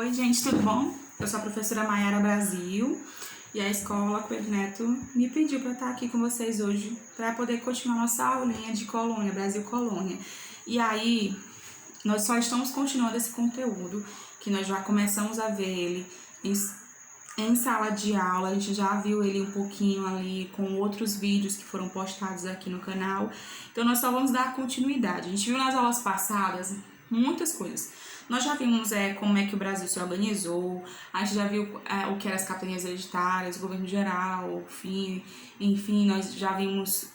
Oi, gente, tudo bom? Eu sou a professora Maiara Brasil e a escola Coelho Neto me pediu para estar aqui com vocês hoje para poder continuar nossa aulinha de colônia, Brasil Colônia. E aí, nós só estamos continuando esse conteúdo que nós já começamos a ver ele em sala de aula, a gente já viu ele um pouquinho ali com outros vídeos que foram postados aqui no canal. Então nós só vamos dar continuidade. A gente viu nas aulas passadas muitas coisas. Nós já vimos como é que o Brasil se organizou, a gente já viu o que eram as capitanias hereditárias, o governo geral, enfim, nós já vimos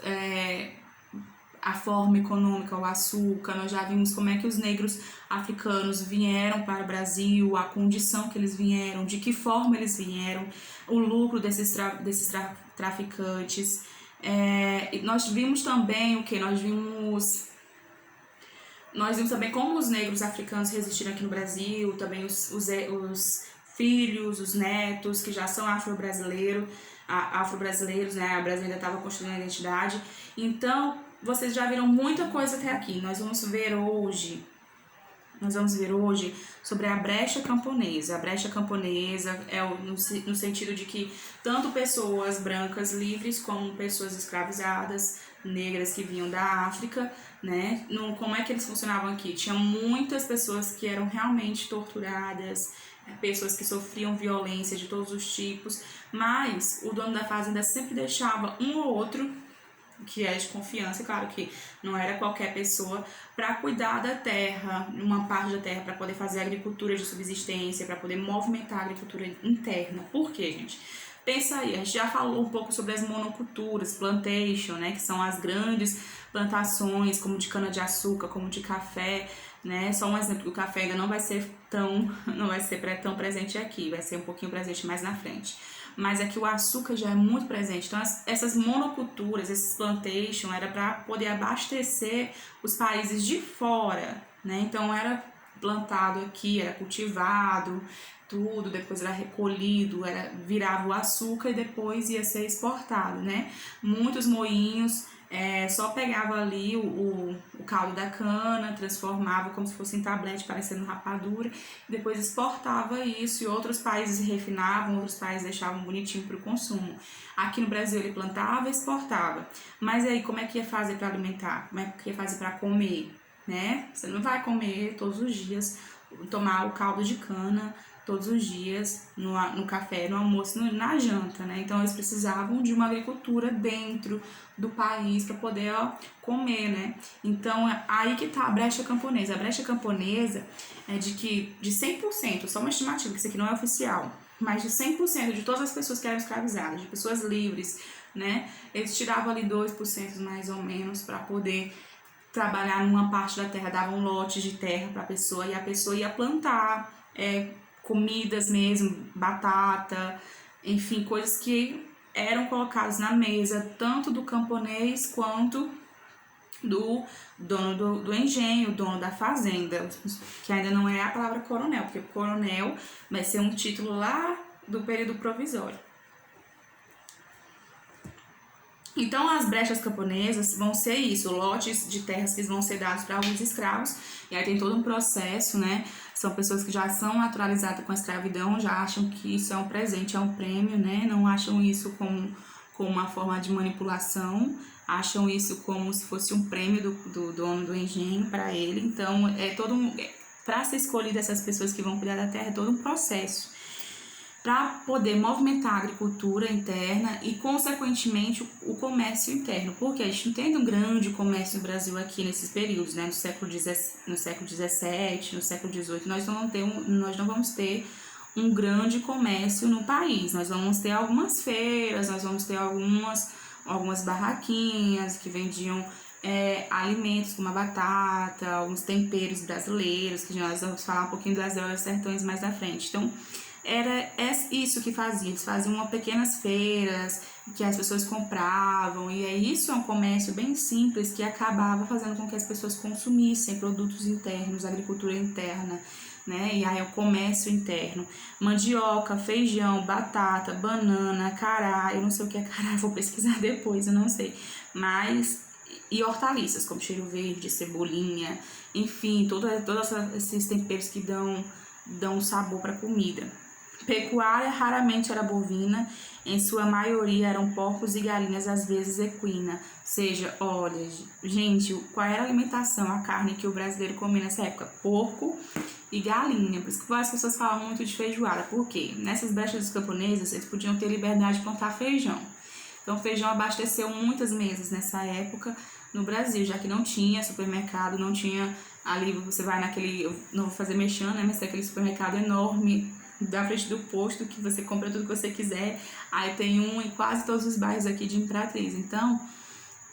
a forma econômica, o açúcar, nós já vimos como é que os negros africanos vieram para o Brasil, a condição que eles vieram, de que forma eles vieram, o lucro desses traficantes. Nós vimos também o que? Nós vimos também como os negros africanos resistiram aqui no Brasil, também os filhos, os netos, que já são afro-brasileiros, né? O Brasil ainda estava construindo a identidade. Então, vocês já viram muita coisa até aqui. Nós vamos ver hoje sobre a brecha camponesa. A brecha camponesa é no sentido de que tanto pessoas brancas livres como pessoas escravizadas, negras que vinham da África, né? Como é que eles funcionavam aqui? Tinha muitas pessoas que eram realmente torturadas, pessoas que sofriam violência de todos os tipos, mas o dono da fazenda sempre deixava um ou outro que é de confiança, claro que não era qualquer pessoa, para cuidar da terra, uma parte da terra, para poder fazer agricultura de subsistência, para poder movimentar a agricultura interna. Por quê, gente? Pensa aí, a gente já falou um pouco sobre as monoculturas, plantation, né, que são as grandes plantações, como de cana-de-açúcar, como de café, né? Só um exemplo, o café ainda não vai ser tão presente aqui, vai ser um pouquinho presente mais na frente. Mas aqui o açúcar já é muito presente. Então, essas monoculturas, esses plantation, era para poder abastecer os países de fora, né? Então, era plantado aqui, era cultivado, tudo, depois era recolhido, virava o açúcar e depois ia ser exportado, né? Muitos moinhos, só pegava ali o caldo da cana, transformava como se fosse em tablete, parecendo rapadura, e depois exportava isso e outros países refinavam, outros países deixavam bonitinho para o consumo. Aqui no Brasil ele plantava e exportava. Mas aí como é que ia fazer para alimentar? Como é que ia fazer para comer? Né? Você não vai comer todos os dias, tomar o caldo de cana todos os dias no café, no almoço, na janta, né? Então eles precisavam de uma agricultura dentro do país para poder comer, né? Então aí que tá a brecha camponesa. A brecha camponesa é de 100%, só uma estimativa, que isso aqui não é oficial, mas de 100% de todas as pessoas que eram escravizadas, de pessoas livres, né? Eles tiravam ali 2% mais ou menos para poder trabalhar numa parte da terra, davam lotes de terra para a pessoa e a pessoa ia plantar comidas mesmo, batata, enfim, coisas que eram colocadas na mesa, tanto do camponês quanto do dono do engenho, dono da fazenda, que ainda não é a palavra coronel, porque coronel vai ser um título lá do período provisório. Então, as brechas camponesas vão ser isso, lotes de terras que vão ser dados para alguns escravos, e aí tem todo um processo, né? São pessoas que já são naturalizadas com a escravidão, já acham que isso é um presente, é um prêmio, né? Não acham isso como uma forma de manipulação, acham isso como se fosse um prêmio do dono do engenho para ele. Então, para ser escolhido essas pessoas que vão cuidar da terra, é todo um processo para poder movimentar a agricultura interna e, consequentemente, o comércio interno, porque a gente não tem um grande comércio no Brasil aqui nesses períodos, né? No século XVII, no século XVIII, nós não vamos ter um grande comércio no país. Nós vamos ter algumas feiras, nós vamos ter algumas barraquinhas que vendiam alimentos como a batata, alguns temperos brasileiros, que nós vamos falar um pouquinho das Eras Sertões mais à frente. Então, era isso que faziam, eles faziam pequenas feiras que as pessoas compravam, e isso é um comércio bem simples que acabava fazendo com que as pessoas consumissem produtos internos, agricultura interna, né? E aí o comércio interno, mandioca, feijão, batata, banana, cará, eu não sei o que é cará, vou pesquisar depois, eu não sei, mas e hortaliças como cheiro verde, cebolinha, enfim, todos esses temperos que dão dão sabor para a comida. Pecuária raramente era bovina, em sua maioria eram porcos e galinhas, às vezes equina. Ou seja, olha, gente, qual era a alimentação, a carne que o brasileiro comia nessa época? Porco e galinha. Por isso que as pessoas falam muito de feijoada. Por quê? Nessas brechas dos camponeses, eles podiam ter liberdade de plantar feijão. Então, feijão abasteceu muitas mesas nessa época no Brasil, já que não tinha supermercado, não tinha ali, você vai naquele, eu não vou fazer mexendo, né, mas tem aquele supermercado enorme da frente do posto que você compra tudo que você quiser. Aí tem um em quase todos os bairros aqui de Imperatriz. Então,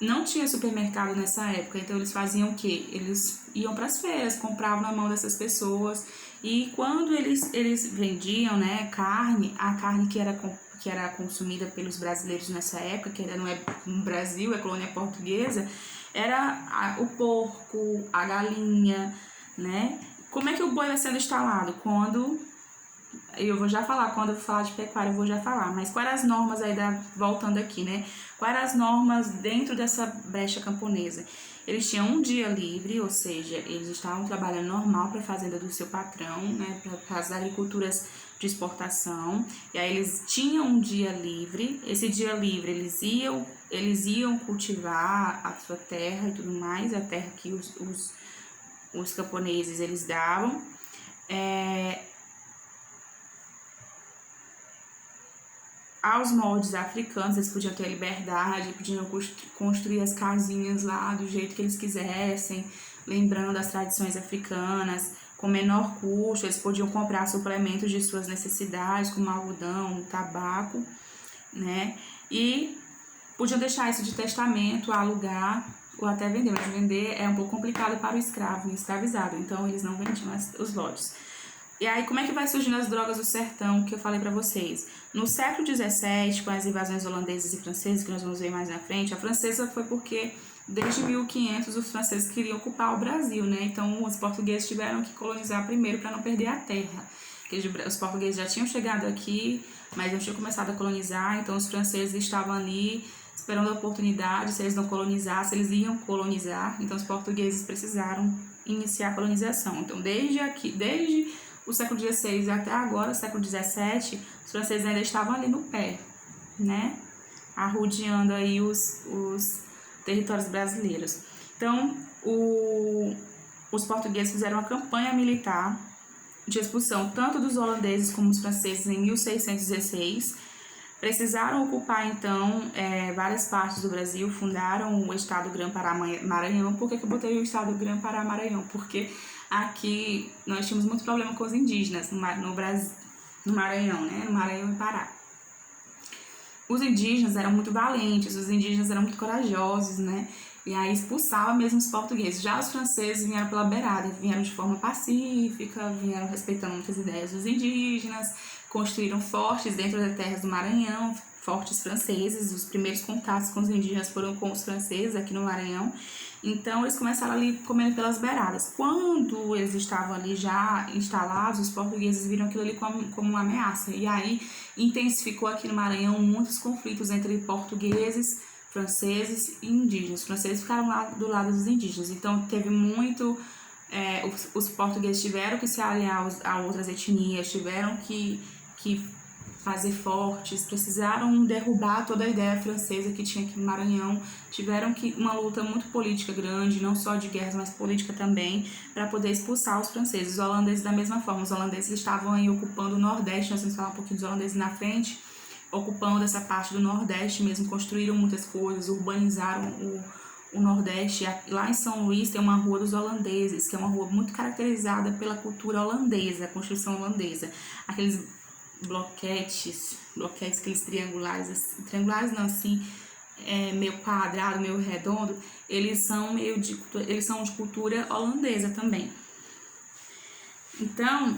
não tinha supermercado nessa época, então eles faziam o quê? Eles iam para as feiras, compravam na mão dessas pessoas, e quando eles vendiam, né, carne, a carne que era consumida pelos brasileiros nessa época, que não é no Brasil, é colônia portuguesa, era o porco, a galinha, né? Como é que o boi vai sendo instalado? Eu vou já falar, quando eu falar de pecuária eu vou já falar, mas quais eram as normas aí, voltando aqui, né? Quais eram as normas dentro dessa brecha camponesa? Eles tinham um dia livre, ou seja, eles estavam trabalhando normal para a fazenda do seu patrão, né? Para as agriculturas de exportação, e aí eles tinham um dia livre. Esse dia livre eles iam cultivar a sua terra e tudo mais, a terra que os camponeses eles davam. Aos moldes africanos, eles podiam ter liberdade, podiam construir as casinhas lá do jeito que eles quisessem, lembrando as tradições africanas, com menor custo. Eles podiam comprar suplementos de suas necessidades, como algodão, tabaco, né? E podiam deixar isso de testamento, alugar ou até vender, mas vender é um pouco complicado para o escravo e escravizado, então eles não vendiam os lotes. E aí, como é que vai surgindo as drogas do sertão, que eu falei para vocês? No século XVII, com as invasões holandesas e francesas, que nós vamos ver mais na frente, a francesa foi porque, desde 1500, os franceses queriam ocupar o Brasil, né? Então, os portugueses tiveram que colonizar primeiro para não perder a terra. Porque os portugueses já tinham chegado aqui, mas não tinham começado a colonizar, então os franceses estavam ali esperando a oportunidade. Se eles não colonizassem, eles iam colonizar. Então, os portugueses precisaram iniciar a colonização. Então, desde o século XVI até agora, o século XVII, os franceses ainda estavam ali no pé, né? Arrodeando aí os territórios brasileiros. Então, os portugueses fizeram uma campanha militar de expulsão tanto dos holandeses como dos franceses em 1616. Precisaram ocupar, então, várias partes do Brasil, fundaram o estado Grã-Pará-Maranhão. Por que eu botei o estado Grã-Pará-Maranhão? Porque aqui nós tínhamos muito problema com os indígenas no Brasil, no Maranhão, né? No Maranhão e Pará. Os indígenas eram muito valentes, os indígenas eram muito corajosos, né? E aí expulsavam mesmo os portugueses. Já os franceses vieram pela beirada, vieram de forma pacífica, vieram respeitando muitas ideias dos indígenas, construíram fortes dentro das terras do Maranhão, fortes franceses. Os primeiros contatos com os indígenas foram com os franceses aqui no Maranhão. Então, eles começaram ali comendo pelas beiradas. Quando eles estavam ali já instalados, os portugueses viram aquilo ali como uma ameaça. E aí, intensificou aqui no Maranhão muitos conflitos entre portugueses, franceses e indígenas. Os franceses ficaram lá do lado dos indígenas. Então, teve muito... os portugueses tiveram que se aliar a outras etnias, tiveram que fazer fortes, precisaram derrubar toda a ideia francesa que tinha aqui no Maranhão, tiveram que uma luta muito política grande, não só de guerras, mas política também, para poder expulsar os franceses. Os holandeses da mesma forma, os holandeses estavam aí ocupando o Nordeste, nós vamos falar um pouquinho dos holandeses na frente, ocupando essa parte do Nordeste mesmo, construíram muitas coisas, urbanizaram o Nordeste. Lá em São Luís tem uma rua dos holandeses, que é uma rua muito caracterizada pela cultura holandesa, a construção holandesa. Aqueles bloquetes, aqueles triangulares não, assim, meio quadrado, meio redondo, eles são de cultura holandesa também. Então,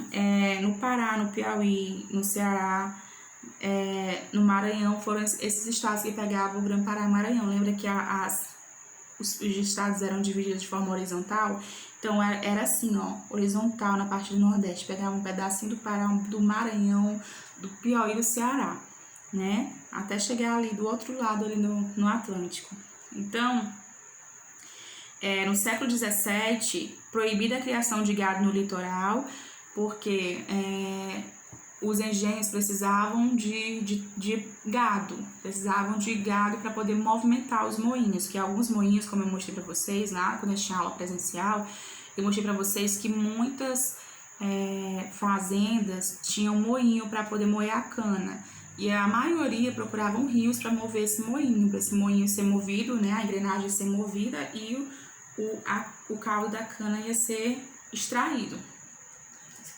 no Pará, no Piauí, no Ceará, no Maranhão, foram esses estados que pegavam o Grã-Pará e Maranhão. Lembra que os estados eram divididos de forma horizontal? Então, era assim, ó, horizontal na parte do Nordeste. Pegava um pedacinho do Pará, do Maranhão, do Piauí e do Ceará, né? Até chegar ali do outro lado, ali no Atlântico. Então, no século XVII, proibida a criação de gado no litoral, porque os engenhos precisavam de gado, para poder movimentar os moinhos, que alguns moinhos, como eu mostrei para vocês lá, quando eu tinha aula presencial, eu mostrei para vocês que muitas fazendas tinham moinho para poder moer a cana, e a maioria procuravam rios para mover esse moinho, para esse moinho ser movido, né, a engrenagem ser movida e o caldo da cana ia ser extraído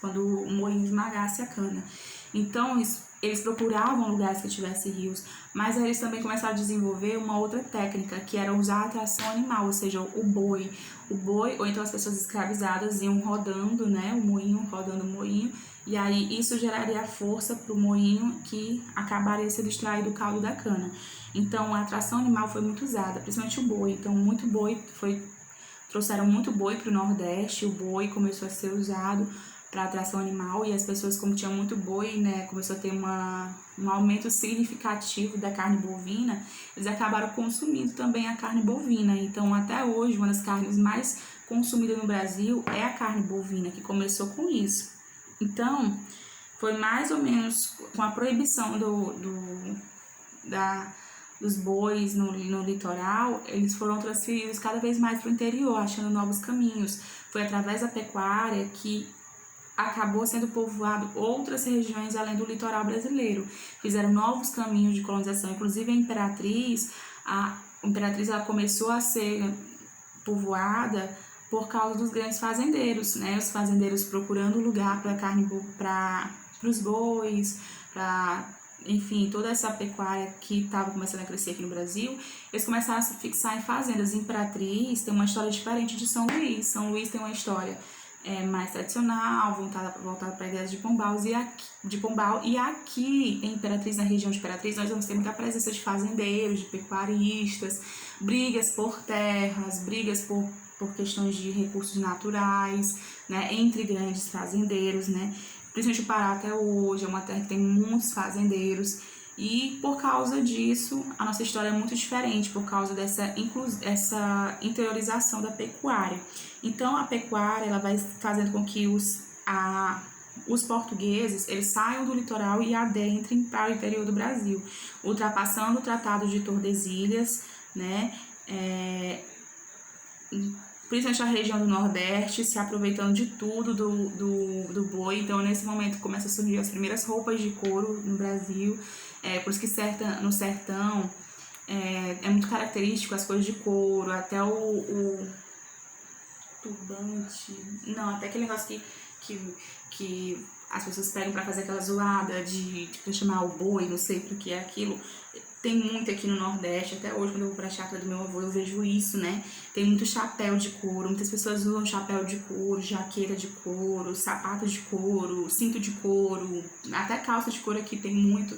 quando o moinho esmagasse a cana. Então, eles procuravam lugares que tivessem rios, mas aí eles também começaram a desenvolver uma outra técnica, que era usar a tração animal, ou seja, o boi, ou então as pessoas escravizadas iam rodando, né, o moinho, rodando o moinho, e aí isso geraria força para o moinho que acabaria sendo extraído o caldo da cana. Então, a tração animal foi muito usada, principalmente o boi. Então, trouxeram muito boi para o Nordeste, o boi começou a ser usado para atração animal, e as pessoas, como tinham muito boi, né, começou a ter um aumento significativo da carne bovina, eles acabaram consumindo também a carne bovina. Então, até hoje, uma das carnes mais consumidas no Brasil é a carne bovina, que começou com isso. Então, foi mais ou menos com a proibição dos bois no litoral, eles foram transferidos cada vez mais para o interior, achando novos caminhos. Foi através da pecuária que acabou sendo povoado outras regiões além do litoral brasileiro. Fizeram novos caminhos de colonização, inclusive a Imperatriz ela começou a ser povoada por causa dos grandes fazendeiros, né? Os fazendeiros procurando lugar para carne, para os bois, para, enfim, toda essa pecuária que estava começando a crescer aqui no Brasil, eles começaram a se fixar em fazendas. Imperatriz tem uma história diferente de São Luís. São Luís tem uma história mais tradicional, voltada para ideias de Pombal, e aqui em Imperatriz, na região de Imperatriz, nós vamos ter muita presença de fazendeiros, de pecuaristas, brigas por terras, brigas por questões de recursos naturais, né, entre grandes fazendeiros, né, principalmente o Pará até hoje é uma terra que tem muitos fazendeiros, e por causa disso a nossa história é muito diferente, por causa dessa interiorização da pecuária. Então a pecuária ela vai fazendo com que os portugueses eles saiam do litoral e adentrem para o interior do Brasil, ultrapassando o Tratado de Tordesilhas, né, principalmente a região do Nordeste, se aproveitando de tudo do boi. Então, nesse momento, começam a surgir as primeiras roupas de couro no Brasil. Por isso que no sertão é muito característico as cores de couro, até o turbante. Não, até aquele negócio que as pessoas pegam para fazer aquela zoada pra chamar o boi, não sei pro que é aquilo. Tem muito aqui no Nordeste, até hoje quando eu vou pra chácara do meu avô eu vejo isso, né? Tem muito chapéu de couro, muitas pessoas usam chapéu de couro, jaqueira de couro, sapato de couro, cinto de couro, até calça de couro aqui tem muito.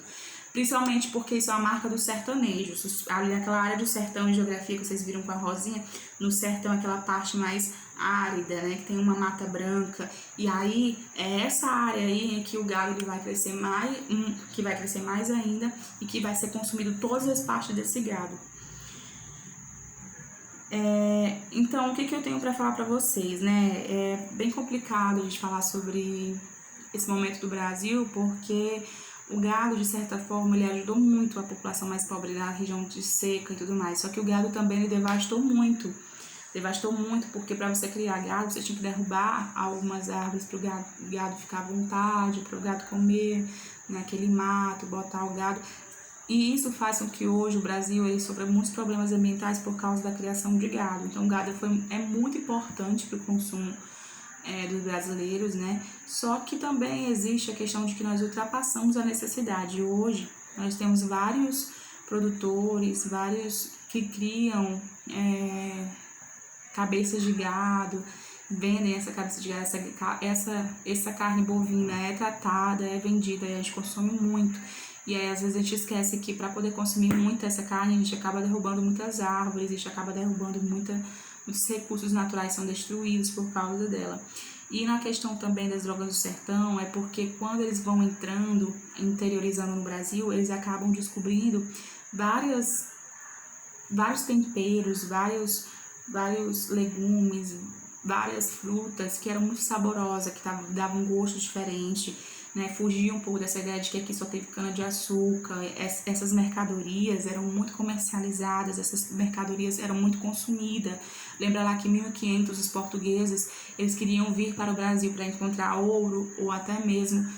Principalmente porque isso é a marca do sertanejo. Ali naquela área do sertão em geografia que vocês viram com a rosinha, no sertão aquela parte mais árida, né, que tem uma mata branca, e aí é essa área aí em que o gado ele vai crescer mais ainda e que vai ser consumido todas as partes desse gado. Então, o que eu tenho para falar para vocês, né? É bem complicado a gente falar sobre esse momento do Brasil, porque o gado, de certa forma, ele ajudou muito a população mais pobre da região de seca e tudo mais. Só que o gado também ele devastou muito, porque para você criar gado, você tinha que derrubar algumas árvores para o gado ficar à vontade, para o gado comer naquele mato, botar o gado. E isso faz com que hoje o Brasil ele sofra muitos problemas ambientais por causa da criação de gado. Então, o gado é muito importante para o consumo dos brasileiros, né? Só que também existe a questão de que nós ultrapassamos a necessidade. Hoje, nós temos vários produtores, vários que criam cabeças de gado, vendem essa cabeça de gado, essa carne bovina é tratada, é vendida e a gente consome muito. E aí, às vezes, a gente esquece que para poder consumir muito essa carne, a gente acaba derrubando muitas árvores, a gente acaba derrubando muitos recursos naturais são destruídos por causa dela. E na questão também das drogas do sertão, é porque quando eles vão entrando, interiorizando no Brasil, eles acabam descobrindo vários temperos, vários legumes, várias frutas que eram muito saborosas, que davam um gosto diferente, né? Fugia um pouco dessa ideia de que aqui só teve cana-de-açúcar. Essas mercadorias eram muito comercializadas, essas mercadorias eram muito consumidas. Lembra lá que em 1500 os portugueses, eles queriam vir para o Brasil para encontrar ouro ou até mesmo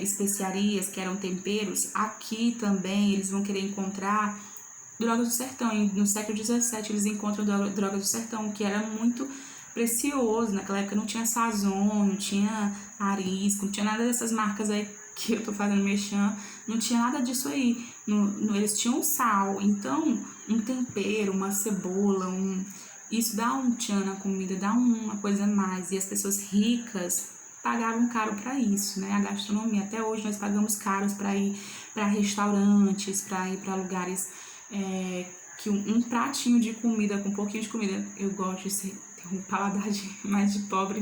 especiarias, que eram temperos. Aqui também eles vão querer encontrar drogas do sertão. E no século XVII eles encontram drogas do sertão, que era muito precioso. Naquela época não tinha Sazon, não tinha Arisco, não tinha nada dessas marcas aí que eu tô fazendo mexã, não tinha nada disso aí. Eles tinham sal, então um tempero, uma cebola, isso dá um tchan na comida, dá uma coisa a mais. E as pessoas ricas pagavam caro para isso, né? A gastronomia, até hoje nós pagamos caros para ir para restaurantes, para ir para lugares que um pratinho de comida, com um pouquinho de comida, eu gosto de ter um paladar mais de pobre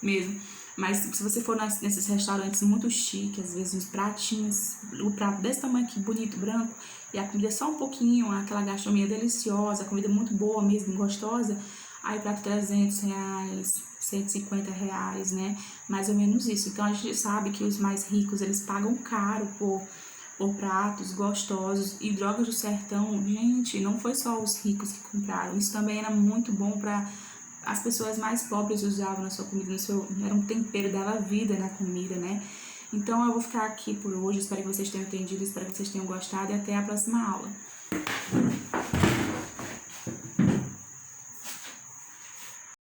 mesmo. Mas se você for nesses restaurantes muito chiques, às vezes uns pratinhos, o prato desse tamanho aqui, bonito, branco, e a comida só um pouquinho, aquela gastronomia deliciosa, a comida muito boa mesmo, gostosa, aí prato R$300, R$150, né? Mais ou menos isso. Então a gente sabe que os mais ricos, eles pagam caro por pratos gostosos. E drogas do sertão, gente, não foi só os ricos que compraram, isso também era muito bom para as pessoas mais pobres, usavam na sua comida, era um tempero, dava vida na comida, né? Então eu vou ficar aqui por hoje, espero que vocês tenham entendido, espero que vocês tenham gostado e até a próxima aula.